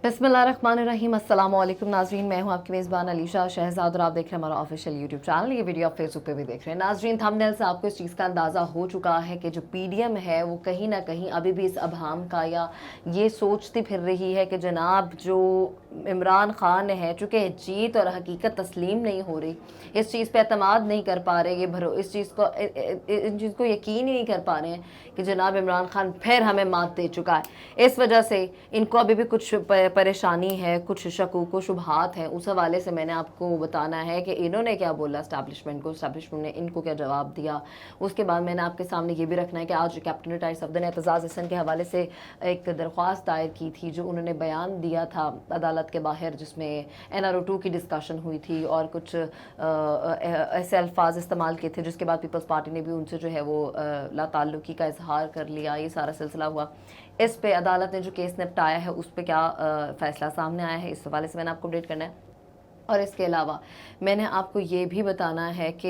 बिस्मिल्लाहिर्रहमानिर्रहीम। अस्सलाम वालेकुम नाजरीन, मैं हूं आपकी मेज़बान अलीशा शहजाद और आप देख रहे हैं हमारा ऑफिशियल यूट्यूब चैनल। ये वीडियो आप फेसबुक पे भी देख रहे हैं। नाजरीन, थंबनेल से आपको इस चीज़ का अंदाज़ा हो चुका है कि जो पीडीएम है वो कहीं ना कहीं अभी भी इस अबहम का या ये सोचती फिर रही है कि जनाब जो इमरान खान है, चूँकि जीत और हकीकत तस्लीम नहीं हो रही, इस चीज़ पे एतमाद नहीं कर पा रहे, ये इस चीज़ को इन चीज़ को यकीन ही नहीं कर पा रहे हैं कि जनाब इमरान खान फिर हमें मात दे चुका है। इस वजह से इनको अभी भी कुछ परेशानी है, कुछ शकूक व शुबहात हैं। उस हवाले से मैंने आपको बताना है कि इन्होंने क्या बोला इस्टेब्लिशमेंट को, इस्टेब्लिशमेंट ने इनको क्या जवाब दिया। उसके बाद मैंने आपके सामने ये भी रखना है कि आज कैप्टन रिटायर्ड सफदर ने एतजाज़ हसन के हवाले से एक दरख्वास्त दायर की थी, जो उन्होंने बयान दिया था अदालत के बाहर, जिसमें NRO2 की डिस्कशन हुई थी और कुछ ऐसे अल्फाज इस्तेमाल किए थे, जिसके बाद पीपल्स पार्टी ने भी उनसे जो है वो ला ताल्लुकी का इजहार कर लिया। ये सारा सिलसिला हुआ। इस पे अदालत ने जो केस निपटाया है उस पर क्या फ़ैसला सामने आया है, इस हवाले से मैंने आपको अपडेट करना है। और इसके अलावा मैंने आपको ये भी बताना है कि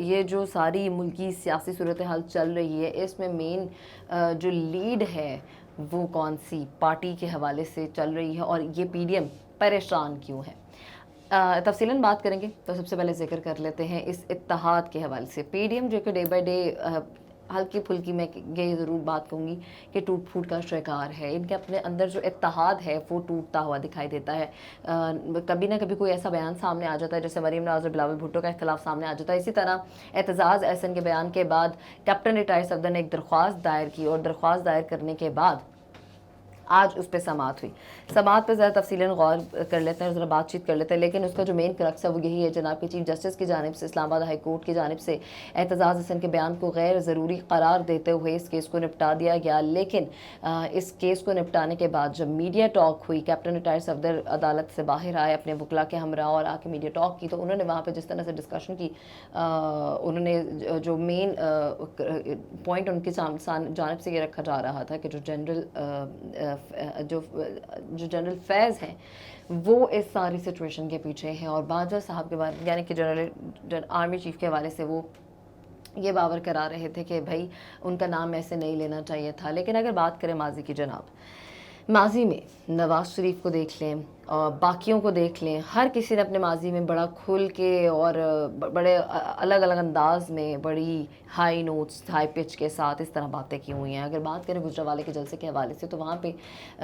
ये जो सारी मुल्की सियासी सूरत हाल चल रही है, इसमें मेन जो लीड है वो कौन सी पार्टी के हवाले से चल रही है और ये पीडीएम परेशान क्यों है। तफसीलन बात करेंगे तो सबसे पहले जिक्र कर लेते हैं इस इत्तेहाद के हवाले से। पीडीएम जो कि डे बाई डे हल्की फुल्की मैं ये ज़रूर बात कहूँगी कि टूट फूट का शिकार है। इनके अपने अंदर जो इत्तेहाद है वो टूटता हुआ दिखाई देता है। कभी ना कभी कोई ऐसा बयान सामने आ जाता है, जैसे मरीम नवाज़ और बिलावल भुट्टो का इख्तिलाफ सामने आ जाता है। इसी तरह एतजाज़ अहसन के बयान के बाद कैप्टन रिटायर्ड सफदर ने एक दरख्वास्त दायर की और दरख्वास्त दायर करने के बाद आज उस पर समात हुई। समात पर ज़रा तफसीलन गौर कर लेते हैं, ज़रा बातचीत कर लेते हैं। लेकिन उसका जो मेन क्रक्स है वो यही है, जनाब के चीफ जस्टिस की जानिब से इस्लामाबाद हाई कोर्ट की जानिब से एतजाज़ हसन के बयान को गैर ज़रूरी करार देते हुए इस केस को निपटा दिया गया। लेकिन इस केस को निपटाने के बाद जब मीडिया टॉक हुई, कैप्टन रिटायर्ड सफदर अदालत से बाहर आए अपने वकला के हमरा और आके मीडिया टॉक की, तो उन्होंने वहाँ पर जिस तरह से डिस्कशन की, उन्होंने जो मेन पॉइंट उनकी जानिब से ये रखा जा रहा था कि जो जनरल फैज़ हैं वो इस सारी सिचुएशन के पीछे हैं, और बाजवा साहब के बारे यानी कि जनरल आर्मी चीफ के हवाले से वो ये बावर करा रहे थे कि भाई उनका नाम ऐसे नहीं लेना चाहिए था। लेकिन अगर बात करें माजी की, जनाब माजी में नवाज़ शरीफ को देख लें और बाकियों को देख लें, हर किसी ने अपने माजी में बड़ा खुल के और बड़े अलग अलग अंदाज में बड़ी हाई नोट्स, हाई पिच के साथ इस तरह बातें की हुई हैं। अगर बात करें गुजरावाले के जलसे के हवाले से, तो वहाँ पे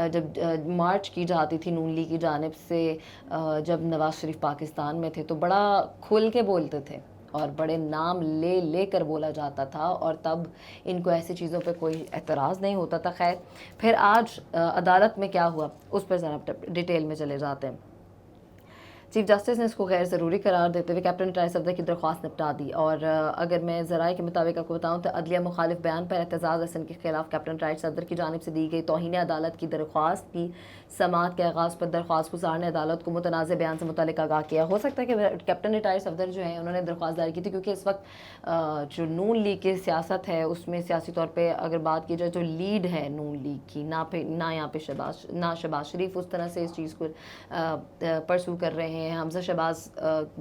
जब मार्च की जाती थी नून लीग की जानिब से, जब नवाज़ शरीफ पाकिस्तान में थे तो बड़ा खुल के बोलते थे और बड़े नाम ले कर बोला जाता था, और तब इनको ऐसी चीज़ों पे कोई एतराज़ नहीं होता था। खैर, फिर आज अदालत में क्या हुआ उस पर ज़रा डिटेल में चले जाते हैं। चीफ जस्टिस ने इसको गैर ज़रूरी करार देते हुए कैप्टन रिटायर्ड सफदर की दरख्वास्त निपटा दी। और अगर मैं ज़राए के मुताबिक आपको बताऊँ तो अदलिया मुखालिफ बयान पर एतजाज़ हसन के खिलाफ कैप्टन रिटायर्ड सफदर की जानिब से दी गई तौहीन अदालत की दरख्वास्त की समाअत के आगाज़ पर दरख्वास्त गुज़ार ने अदालत को मुतनाज़ बयान से मुतल्लिक़ आगाह किया। हो सकता है कि कैप्टन रिटायर्ड सफदर जो है उन्होंने दरख्वास्त दायर की थी, क्योंकि इस वक्त जो नून लीग की सियासत है उसमें सियासी तौर पर अगर बात की जाए तो लीड है नून लीग की, ना यहाँ पे शहबाज शरीफ उस तरह से इस चीज़ को परसू कर रहे हैं। हमजा शहबाज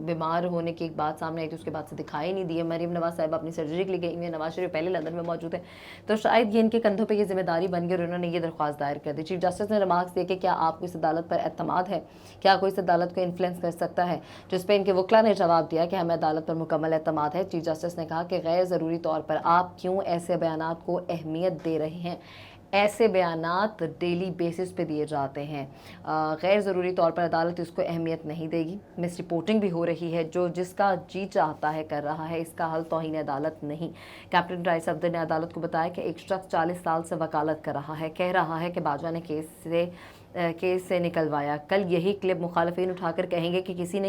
बीमार होने की एक बात सामने आई थी, उसके बाद से दिखाई नहीं दिए। मरीम नवाज़ साहब अपनी सर्जरी के लिए गई हुई है, नवाज शरीफ पहले लंदन में मौजूद है, तो शायद ये इनके कंधों पे ये जिम्मेदारी बन गई और उन्होंने ये दरख्वास्त दायर कर दी। चीफ जस्टिस ने रिमार्क्स दिए कि क्या आपको इस अदालत पर एतमाद है, क्या कोई इस अदालत को इन्फ्लुएंस कर सकता है, जिस पर इनके वकला ने जवाब दिया कि हमें अदालत पर मुकम्मल एतमाद है। चीफ जस्टिस ने कहा कि गैर ज़रूरी तौर पर आप क्यों ऐसे बयानात को अहमियत दे रहे हैं, ऐसे बयानात डेली बेसिस पे दिए जाते हैं, गैर ज़रूरी तौर पर अदालत इसको अहमियत नहीं देगी। मिस रिपोर्टिंग भी हो रही है, जो जिसका जी चाहता है कर रहा है, इसका हल तौहीन अदालत नहीं। कैप्टन रिटायर्ड सफदर ने अदालत को बताया कि एक शख्स 40 साल से वकालत कर रहा है, कह रहा है कि बाजवा ने केस से निकलवाया। कल यही क्लिप मुखालफिन उठाकर कहेंगे कि किसी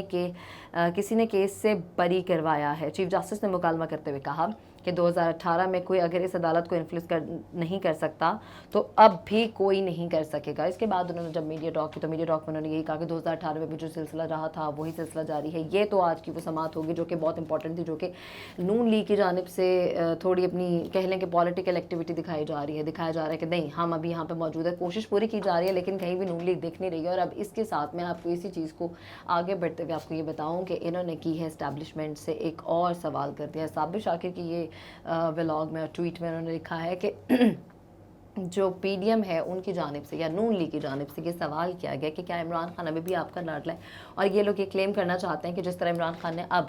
ने केस से बरी करवाया है। चीफ जस्टिस ने मुकालमा करते हुए कहा कि 2018 में कोई अगर इस अदालत को इन्फ्लुएंस नहीं कर सकता तो अब भी कोई नहीं कर सकेगा। इसके बाद उन्होंने जब मीडिया टॉक की तो मीडिया टॉक में उन्होंने यही कहा कि 2018 में भी जो सिलसिला रहा था वही सिलसिला जारी है। ये तो आज की वो समात होगी जो कि बहुत इंपॉर्टेंट थी, जो कि नून लीग की जानिब से थोड़ी अपनी कह लें कि पॉलिटिकल एक्टिविटी दिखाया जा रहा है कि नहीं हम अभी यहाँ पर मौजूद है, कोशिश पूरी की जा रही है, लेकिन कहीं भी नून लीग दिख नहीं रही है। और अब इसके साथ मैं आपको इसी चीज़ को आगे बढ़ते हुए आपको ये बताऊँ कि इन्होंने की है इस्टेब्लिशमेंट से एक और सवाल कर दिया। साबिर शाकिर की ये व्लॉग में और ट्वीट में उन्होंने लिखा है कि जो पीडीएम है उनकी जानिब से या नून लीग की जानिब से ये सवाल किया गया कि क्या इमरान खान अभी भी आपका लाडला है, और ये लोग ये क्लेम करना चाहते हैं कि जिस तरह इमरान खान ने अब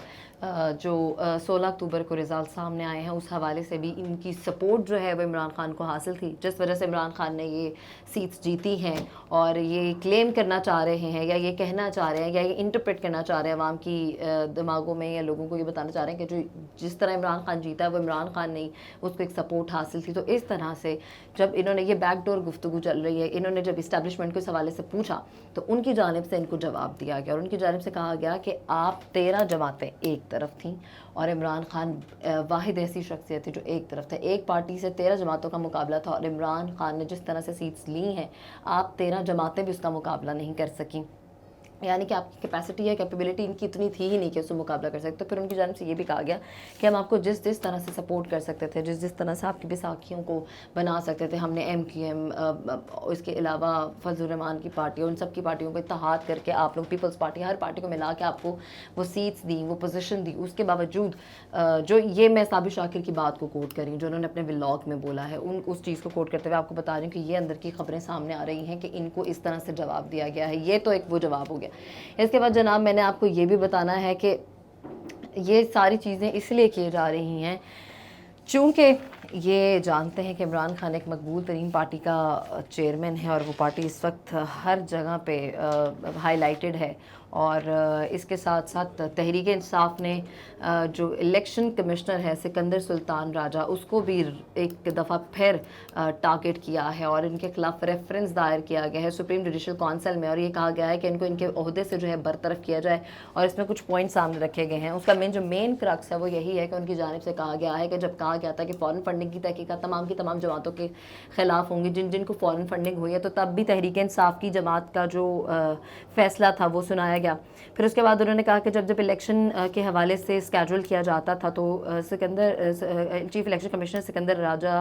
जो 16 अक्टूबर को रिजल्ट सामने आए हैं उस हवाले से भी इनकी सपोर्ट जो है वो इमरान खान को हासिल थी, जिस वजह से इमरान खान ने ये सीट्स जीती हैं, और ये क्लेम करना चाह रहे हैं या ये कहना चाह रहे हैं या ये इंटरप्रेट करना चाह रहे हैं आवाम की दिमागों में, या लोगों को ये बताना चाह रहे हैं कि जो जिस तरह इमरान खान जीता है वो इमरान खान ने उसको एक सपोर्ट हासिल थी। तो इस तरह से जब इन्होंने ये बैकडोर गुफ्तगू चल रही है, इन्होंने जब इस्टेब्लिशमेंट को इस हवाले से पूछा तो उनकी जानिब से इनको जवाब दिया गया, और उनकी जानिब से कहा गया कि आप 13 जमातें एक तरफ थीं और इमरान खान वाहिद ऐसी शख्सियत थी जो एक तरफ था। एक पार्टी से 13 जमातों का मुकाबला था, और इमरान खान ने जिस तरह से सीट्स ली हैं आप 13 जमातें भी उसका मुकाबला नहीं कर सकीं, यानी कि आपकी कैपेसिटी या कैपेबिलिटी इनकी इतनी थी ही नहीं कि उससे मुकाबला कर सकते। तो फिर उनकी जानिब से ये भी कहा गया कि हम आपको जिस जिस तरह से सपोर्ट कर सकते थे, जिस जिस तरह से आपकी बैसाखियों को बना सकते थे, हमने MQM इसके अलावा फजल रहमान की पार्टी, उन सब की पार्टियों को इत्तेहाद करके आप लोग पीपल्स पार्टी, हर पार्टी को मिला के आपको वो सीट्स दी, वो पोजीशन दी। उसके बावजूद जो ये मैं साबिर शाकिर की बात को कोट करी जो उन्होंने अपने व्लॉग में बोला है, उस चीज़ को कोट करते हुए आपको बता रही हूँ कि ये अंदर की खबरें सामने आ रही हैं कि इनको इस तरह से जवाब दिया गया है। ये तो एक वो जवाब हो गया। इसके बाद जनाब मैंने आपको ये भी बताना है कि ये सारी चीज़ें इसलिए की जा रही हैं चूँकि ये जानते हैं कि इमरान खान एक मकबूल तरीन पार्टी का चेयरमैन है, और वो पार्टी इस वक्त हर जगह पे हाईलाइटेड है। और इसके साथ साथ तहरीक इंसाफ ने जो इलेक्शन कमिश्नर है सिकंदर सुल्तान राजा, उसको भी एक दफ़ा फिर टारगेट किया है और इनके खिलाफ रेफरेंस दायर किया गया है सुप्रीम जुडिशल काउंसिल में, और ये कहा गया है कि इनको इनके ओहदे से जो है बरतरफ किया जाए। और इसमें कुछ पॉइंट सामने रखे गए हैं। उसका मेन क्रक्स है वो यही है कि उनकी जानिब से कहा गया है कि जब कहा गया था कि फ़ॉरेन फंडिंग की तहकीकात तमाम की तमाम जमातों के ख़िलाफ़ होंगी जिनको फ़ॉरेन फंडिंग हुई है, तो तब भी तहरीक इंसाफ की जमात का जो फ़ैसला था वो सुनाया गया। फिर उसके बाद उन्होंने कहा कि जब इलेक्शन के हवाले से स्केड्यूल किया जाता था तो चीफ इलेक्शन कमिश्नर सिकंदर राजा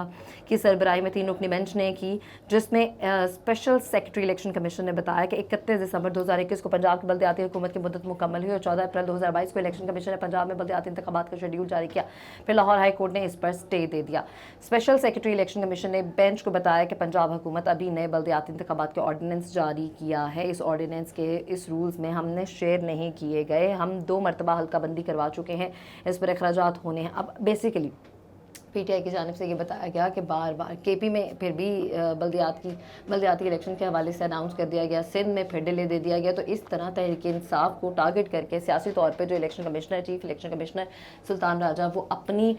की सरबराही में 3 रुकनी बेंच ने की, जिसमें स्पेशल सेक्रेटरी इलेक्शन कमीशन ने बताया कि 31 दिसंबर 2021 को पंजाब की बल्दियाती हुकूमत की मुद्दत मुकम्मल हुई और 14 अप्रैल 2022 को इलेक्शन कमीशन ने पंजाब में बल्दियाती इंतखाबात का शेड्यूल जारी किया। फिर लाहौर हाई कोर्ट ने इस पर स्टे दे दिया। स्पेशल सेक्रेटरी इलेक्शन कमीशन ने बेंच को बताया कि पंजाब हुकूमत अभी नए बल्दियाती इंतखाबात के ऑर्डिनेंस जारी किया है। इस ऑर्डिनेंस के इस रूल्स में हमने शेयर नहीं किए गए, हम 2 मरतबा हल्का बंदी करवा चुके हैं, इस पर अखराजात होने हैं। अब बेसिकली पीटीआई की जानिब से ये बताया गया कि बार बार केपी में फिर भी बल्दियाती इलेक्शन के हवाले से अनाउंस कर दिया गया, सिंध में फिर डिले दे दिया गया। तो इस तरह तहरीक इंसाफ को टारगेट करके सियासी तौर पे जो election commissioner chief election commissioner Sultan Raja वो अपनी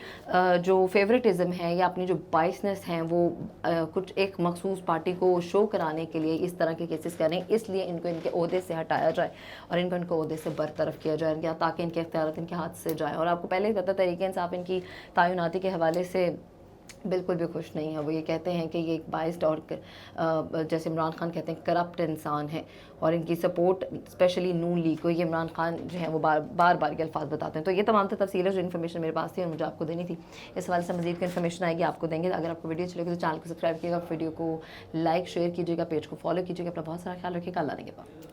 जो फेवरेटिज्म है या अपनी जो बाइसनेस हैं वो कुछ एक मखसूस पार्टी को शो कराने के लिए इस तरह के केसेस करें, इसलिए इनको इनके ओहदे से हटाया जाए और इनको ओहदे से बरतरफ किया जाए ताकि इनके इख्तियार इनके हाथ से जाए। और आपको पहले ही पता तहरीक इंसाफ इनकी तयनाती के हवाले से बिल्कुल भी खुश नहीं है। वो ये कहते हैं कि ये एक बाइस्ड और जैसे इमरान खान कहते हैं करप्ट इंसान है, और इनकी सपोर्ट स्पेशली नून लीग को ये इमरान खान जो है वो बार ये अल्फाज बताते हैं। तो ये तमाम तफसीलें जो इन्फॉर्मेशन मेरे पास थी और मुझे आपको देनी थी, इस हवाले से मज़ीद की इन्फॉर्मेशन आएगी आपको देंगे। अगर आपको वीडियो अच्छी लगे तो चैनल को सब्सक्राइब कीजिएगा, वीडियो को लाइक शेयर कीजिएगा, पेज को फॉलो कीजिएगा। अपना बहुत सारा ख्याल रखिएगा। अल्लाह ने के बाद।